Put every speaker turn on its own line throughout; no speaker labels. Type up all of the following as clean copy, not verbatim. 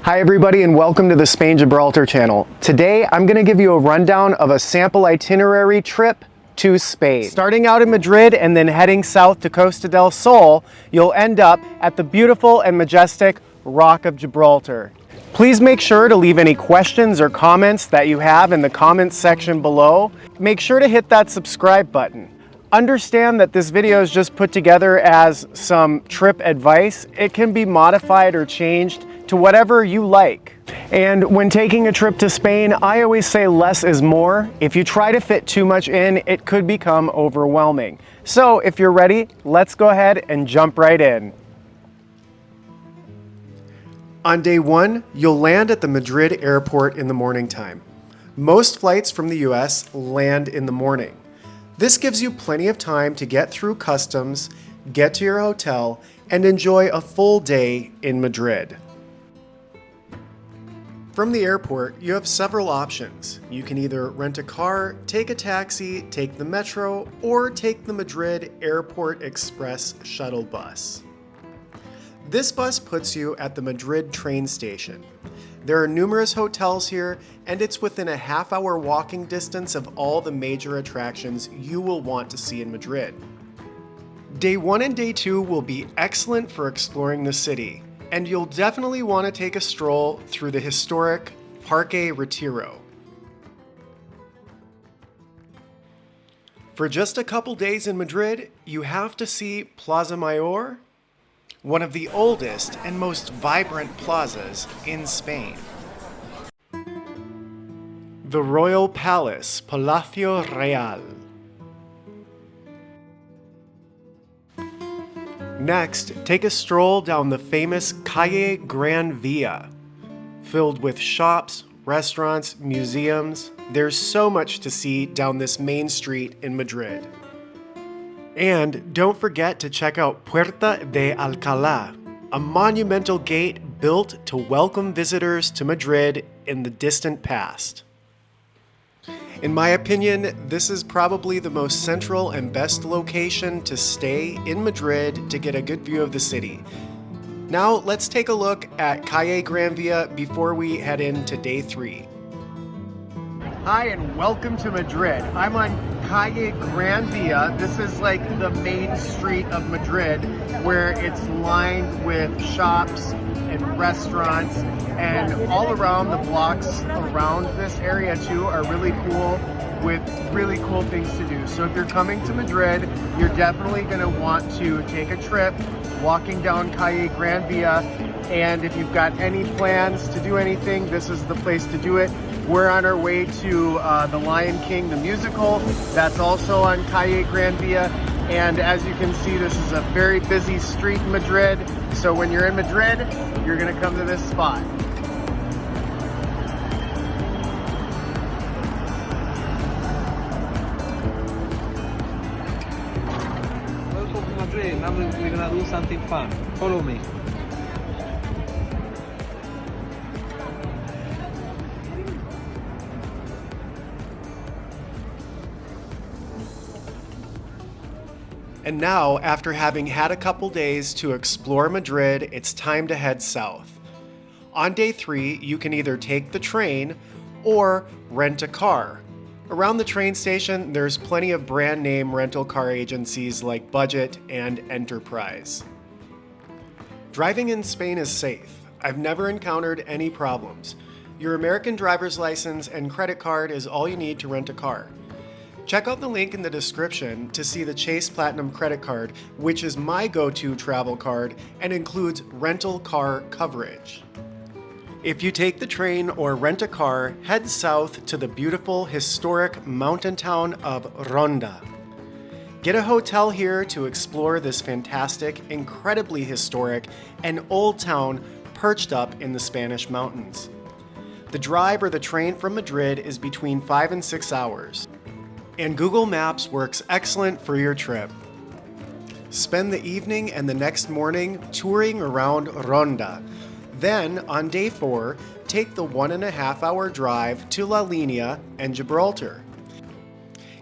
Hi everybody and welcome to the Spain Gibraltar channel. Today I'm going to give you a rundown of a sample itinerary trip to Spain. Starting out in Madrid and then heading south to Costa del Sol, you'll end up at the beautiful and majestic Rock of Gibraltar. Please make sure to leave any questions or comments that you have in the comments section below. Make sure to hit that subscribe button. Understand that this video is just put together as some trip advice. It can be modified or changed to whatever you like. And when taking a trip to Spain, I always say less is more. If you try to fit too much in, it could become overwhelming. So if you're ready, let's go ahead and jump right in. On day one, you'll land at the Madrid airport in the morning time. Most flights from the US land in the morning. This gives you plenty of time to get through customs, get to your hotel, and enjoy a full day in Madrid. From the airport, you have several options. You can either rent a car, take a taxi, take the metro, or take the Madrid Airport Express shuttle bus. This bus puts you at the Madrid train station. There are numerous hotels here, and it's within a half-hour walking distance of all the major attractions you will want to see in Madrid. Day 1 and Day 2 will be excellent for exploring the city, and you'll definitely want to take a stroll through the historic Parque Retiro. For just a couple days in Madrid, you have to see Plaza Mayor, one of the oldest and most vibrant plazas in Spain. The Royal Palace, Palacio Real. Next, take a stroll down the famous Calle Gran Via. Filled with shops, restaurants, museums, there's so much to see down this main street in Madrid. And don't forget to check out Puerta de Alcalá, a monumental gate built to welcome visitors to Madrid in the distant past. In my opinion, this is probably the most central and best location to stay in Madrid to get a good view of the city. Now let's take a look at Calle Gran Via before we head into day 3. Hi and welcome to Madrid. I'm on Calle Gran Via. This is like the main street of Madrid where it's lined with shops and restaurants, and all around the blocks around this area too are really cool with really cool things to do. So if you're coming to Madrid, you're definitely going to want to take a trip walking down Calle Gran Via, and if you've got any plans to do anything, this is the place to do it. We're on our way to The Lion King, the musical. That's also on Calle Gran Via. And as you can see, this is a very busy street in Madrid. So when you're in Madrid, you're gonna come to this spot.
Welcome to Madrid. Now we're gonna do something fun. Follow me.
And now, after having had a couple days to explore Madrid, it's time to head south. On day 3, you can either take the train or rent a car. Around the train station, there's plenty of brand name rental car agencies like Budget and Enterprise. Driving in Spain is safe. I've never encountered any problems. Your American driver's license and credit card is all you need to rent a car. Check out the link in the description to see the Chase Platinum credit card, which is my go-to travel card and includes rental car coverage. If you take the train or rent a car, head south to the beautiful historic mountain town of Ronda. Get a hotel here to explore this fantastic, incredibly historic, and old town perched up in the Spanish mountains. The drive or the train from Madrid is between 5 and 6 hours. And Google Maps works excellent for your trip. Spend the evening and the next morning touring around Ronda. Then, on day 4, take the 1.5-hour drive to La Línea and Gibraltar.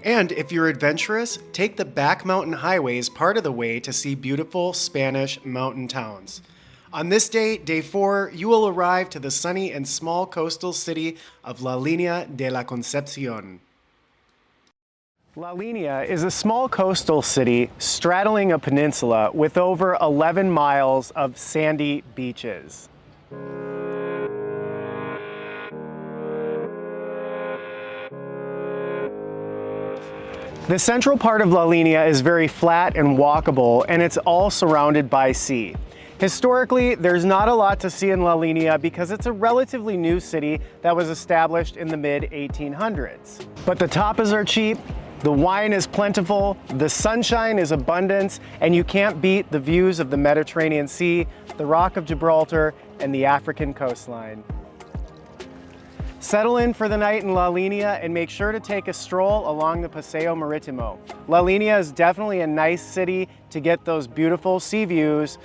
And if you're adventurous, take the back mountain highways part of the way to see beautiful Spanish mountain towns. On this day, day 4, you will arrive to the sunny and small coastal city of La Línea de la Concepción. La Línea is a small coastal city straddling a peninsula with over 11 miles of sandy beaches. The central part of La Línea is very flat and walkable, and it's all surrounded by sea. Historically, there's not a lot to see in La Línea because it's a relatively new city that was established in the mid-1800s. But the tapas are cheap, the wine is plentiful, the sunshine is abundant, and you can't beat the views of the Mediterranean Sea, the Rock of Gibraltar, and the African coastline. Settle in for the night in La Línea and make sure to take a stroll along the Paseo Marítimo. La Línea is definitely a nice city to get those beautiful sea views.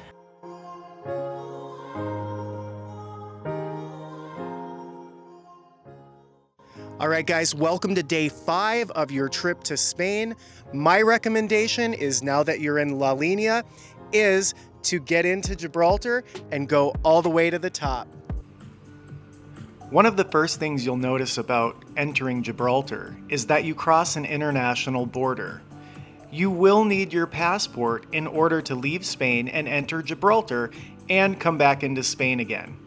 All right, guys, welcome to day 5 of your trip to Spain. My recommendation is, now that you're in La Línea, is to get into Gibraltar and go all the way to the top. One of the first things you'll notice about entering Gibraltar is that you cross an international border. You will need your passport in order to leave Spain and enter Gibraltar and come back into Spain again.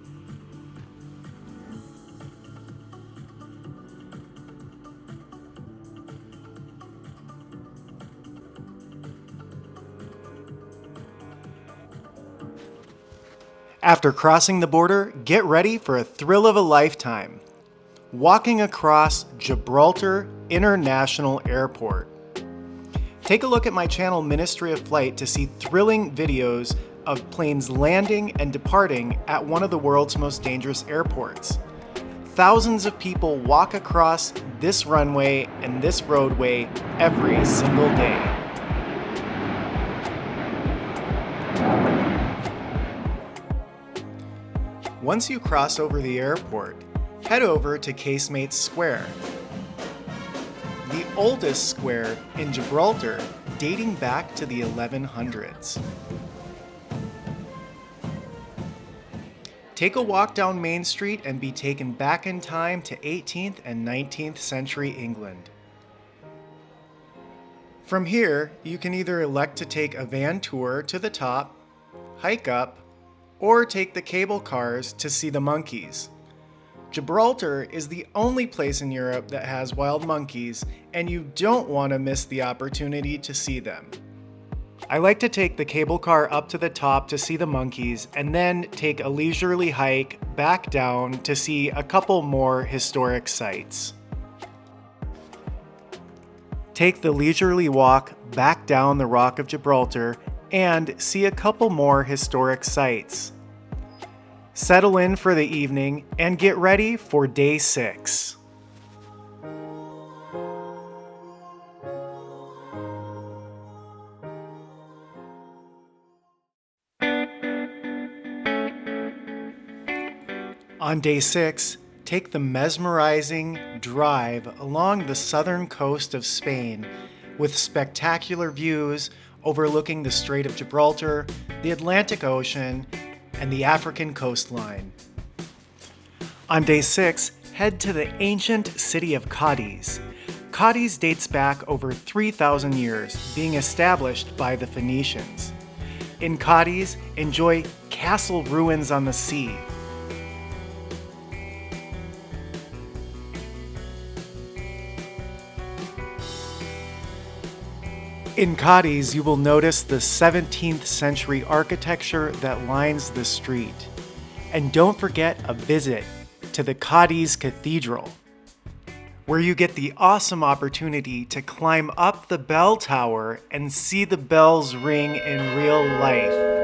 After crossing the border, get ready for a thrill of a lifetime. Walking across Gibraltar International Airport. Take a look at my channel Ministry of Flight to see thrilling videos of planes landing and departing at one of the world's most dangerous airports. Thousands of people walk across this runway and this roadway every single day. Once you cross over the airport, head over to Casemates Square, the oldest square in Gibraltar, dating back to the 1100s. Take a walk down Main Street and be taken back in time to 18th and 19th century England. From here, you can either elect to take a van tour to the top, hike up, or take the cable cars to see the monkeys. Gibraltar is the only place in Europe that has wild monkeys, and you don't want to miss the opportunity to see them. I like to take the cable car up to the top to see the monkeys, and then take a leisurely hike back down to see a couple more historic sites. Take the leisurely walk back down the Rock of Gibraltar and see a couple more historic sites. Settle in for the evening and get ready for day 6. On day 6, take the mesmerizing drive along the southern coast of Spain with spectacular views overlooking the Strait of Gibraltar, the Atlantic Ocean, and the African coastline. On day 6, head to the ancient city of Cádiz. Cádiz dates back over 3,000 years, being established by the Phoenicians. In Cádiz, enjoy castle ruins on the sea. In Cádiz, you will notice the 17th century architecture that lines the street. And don't forget a visit to the Cádiz Cathedral, where you get the awesome opportunity to climb up the bell tower and see the bells ring in real life.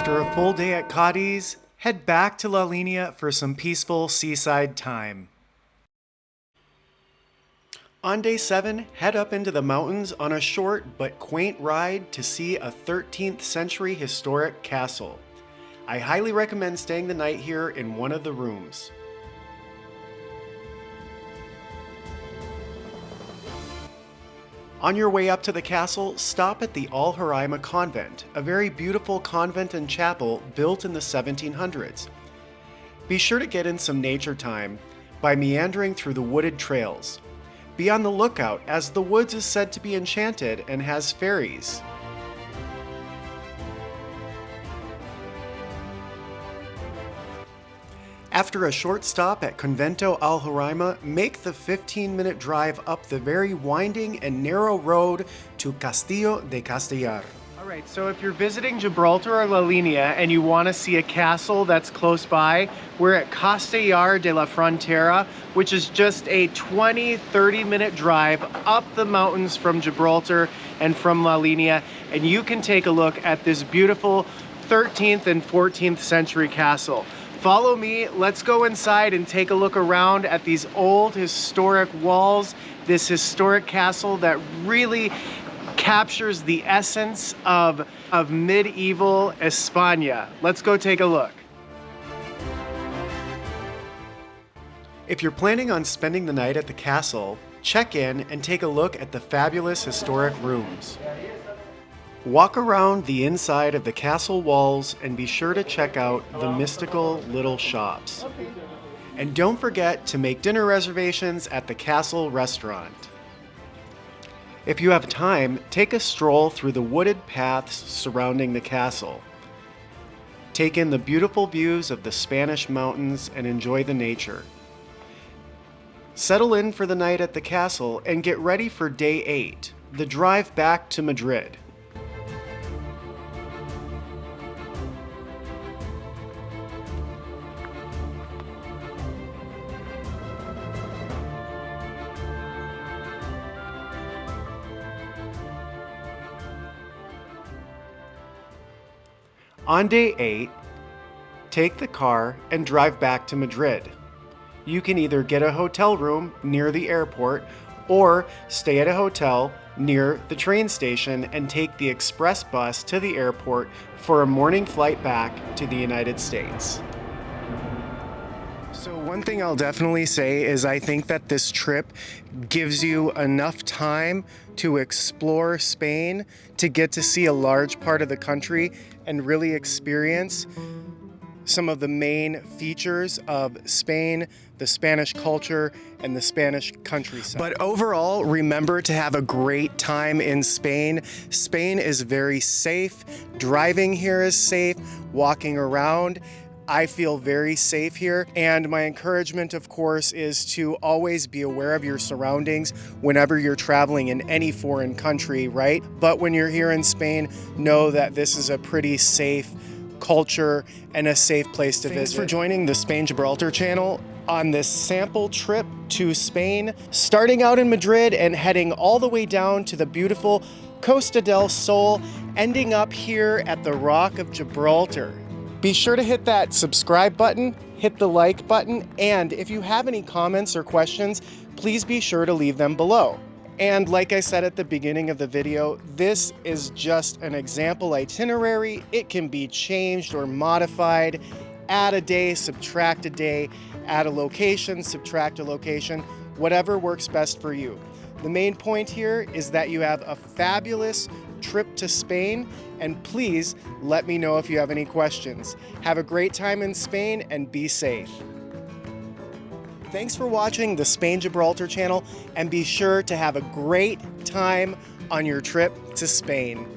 After a full day at Cádiz, head back to La Línea for some peaceful seaside time. On day 7, head up into the mountains on a short but quaint ride to see a 13th century historic castle. I highly recommend staying the night here in one of the rooms. On your way up to the castle, stop at the Al-Haraima Convent, a very beautiful convent and chapel built in the 1700s. Be sure to get in some nature time by meandering through the wooded trails. Be on the lookout, as the woods is said to be enchanted and has fairies. After a short stop at Convento Al-Haraima, make the 15-minute drive up the very winding and narrow road to Castillo de Castellar. Alright, so if you're visiting Gibraltar or La Línea and you want to see a castle that's close by, we're at Castellar de la Frontera, which is just a 20-30 minute drive up the mountains from Gibraltar and from La Línea, and you can take a look at this beautiful 13th and 14th century castle. Follow me, let's go inside and take a look around at these old historic walls, this historic castle that really captures the essence of medieval España. Let's go take a look. If you're planning on spending the night at the castle, check in and take a look at the fabulous historic rooms. Walk around the inside of the castle walls and be sure to check out the mystical little shops. And don't forget to make dinner reservations at the castle restaurant. If you have time, take a stroll through the wooded paths surrounding the castle. Take in the beautiful views of the Spanish mountains and enjoy the nature. Settle in for the night at the castle and get ready for day 8, the drive back to Madrid. On day 8, take the car and drive back to Madrid. You can either get a hotel room near the airport or stay at a hotel near the train station and take the express bus to the airport for a morning flight back to the United States. So one thing I'll definitely say is I think that this trip gives you enough time to explore Spain, to get to see a large part of the country and really experience some of the main features of Spain, the Spanish culture, and the Spanish countryside. But overall, remember to have a great time in Spain. Spain is very safe. Driving here is safe. Walking around, I feel very safe here, and my encouragement, of course, is to always be aware of your surroundings whenever you're traveling in any foreign country, right? But when you're here in Spain, know that this is a pretty safe culture and a safe place to visit. Thanks for joining the Spain Gibraltar channel on this sample trip to Spain, starting out in Madrid and heading all the way down to the beautiful Costa del Sol, ending up here at the Rock of Gibraltar. Be sure to hit that subscribe button, hit the like button, and if you have any comments or questions, please be sure to leave them below. And like I said at the beginning of the video, this is just an example itinerary. It can be changed or modified. Add a day, subtract a day, add a location, subtract a location, whatever works best for you. The main point here is that you have a fabulous trip to Spain, and please let me know if you have any questions. Have a great time in Spain and be safe. Thanks for watching the Spain Gibraltar channel, and be sure to have a great time on your trip to Spain.